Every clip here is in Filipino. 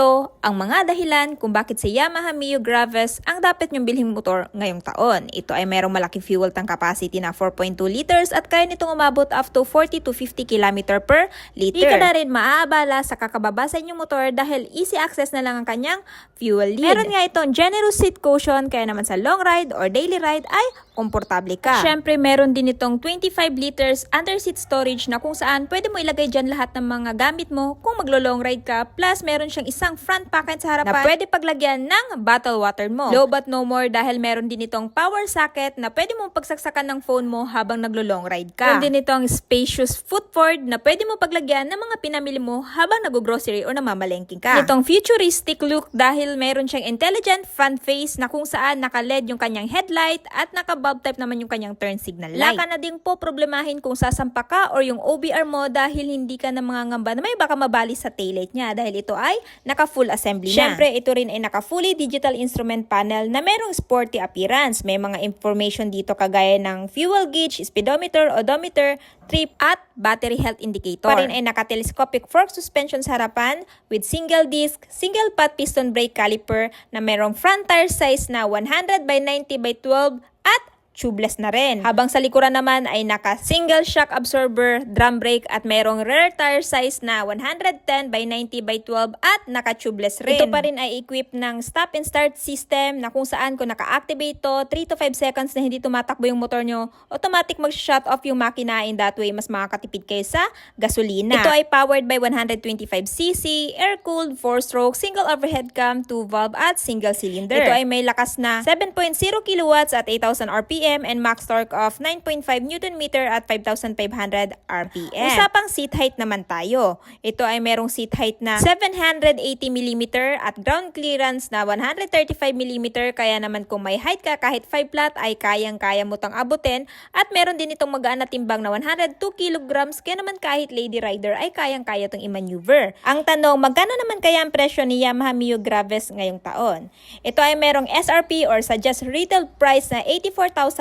ito ang mga dahilan kung bakit si Yamaha Mio Gravis ang dapat nyong bilhin motor ngayong taon. Ito ay mayroong malaki fuel tank capacity na 4.2 liters at kaya nitong umabot up to 40 to 50 km per liter. Di ka na rin maaabala sa kakababa sa inyong motor dahil easy access na lang ang kanyang fuel lead. Meron nga itong generous seat cushion kaya naman sa long ride or daily ride ay komportable ka. Syempre meron din itong 25 liters under seat storage na kung saan pwede mo ilagay dyan lahat ng mga gamit mo kung maglo-long ride ka. Plus meron siyang isang front pocket sa harapan na pwede paglagyan ng bottle water mo. Low but no more dahil meron din itong power socket na pwede mong pagsaksakan ng phone mo habang naglo-long ride ka. Meron din itong spacious footboard na pwede mo paglagyan ng mga pinamili mo habang nag-grocery o namamalengke ka. Itong futuristic look dahil meron siyang intelligent front face na kung saan naka-LED yung kanyang headlight at naka-bulb type naman yung kanyang turn signal light. Wala ka na din po problemahin kung sasampa ka or yung OBR mo dahil hindi ka na mangangamba na may baka mabali sa taillight niya dahil ito ay naka-full assembly na. Syempre, ito rin ay naka-fully digital instrument panel na merong sporty appearance. May mga information dito kagaya ng fuel gauge, speedometer, odometer, trip, at battery health indicator. Pa rin ay naka-telescopic fork suspension sa harapan with single disc, single pot piston brake caliper na merong front tire size na 100 by 90 by 12 at tubeless na rin. Habang sa likuran naman ay naka-single shock absorber, drum brake at merong rear tire size na 110 by 90 by 12 at naka-tubeless rin. Ito pa rin ay equipped ng stop and start system na kung saan kung naka-activate to 3 to 5 seconds na hindi tumatakbo yung motor nyo, automatic mag-shut off yung makina. In that way, mas makakatipid kayo sa gasolina. Ito ay powered by 125cc, air-cooled, 4-stroke, single overhead cam, 2-valve at single cylinder. Ito ay may lakas na 7.0 kilowatts at 8,000 RPM and max torque of 9.5 Nm at 5,500 RPM. Usapang seat height naman tayo. Ito ay merong seat height na 780 mm at ground clearance na 135 mm kaya naman kung may height ka kahit 5 flat ay kayang-kaya mo tang abutin at meron din itong magaan na timbang na 102 kg kaya naman kahit lady rider ay kayang-kaya itong i-maneuver. Ang tanong, magkano naman kaya ang presyo ni Yamaha Mio Gravis ngayong taon? Ito ay merong SRP or suggest retail price na 84,900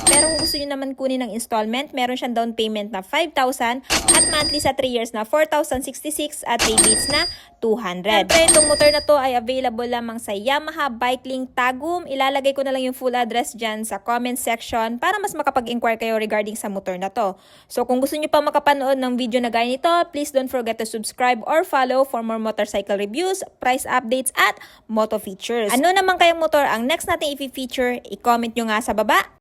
pero kung gusto nyo naman kunin ng installment, meron siyang down payment na 5,000 at monthly sa 3 years na 4,066 at rebates na 200. Siyempre, itong motor na to ay available lamang sa Yamaha Bike Link Tagum. Ilalagay ko na lang yung full address dyan sa comment section para mas makapag-inquire kayo regarding sa motor na to. So kung gusto nyo pa makapanood ng video na gaya nito, please don't forget to subscribe or follow for more motorcycle reviews, price updates at moto features. Ano naman kayang motor ang next natin i-feature? I-comment nyo nga sa baba.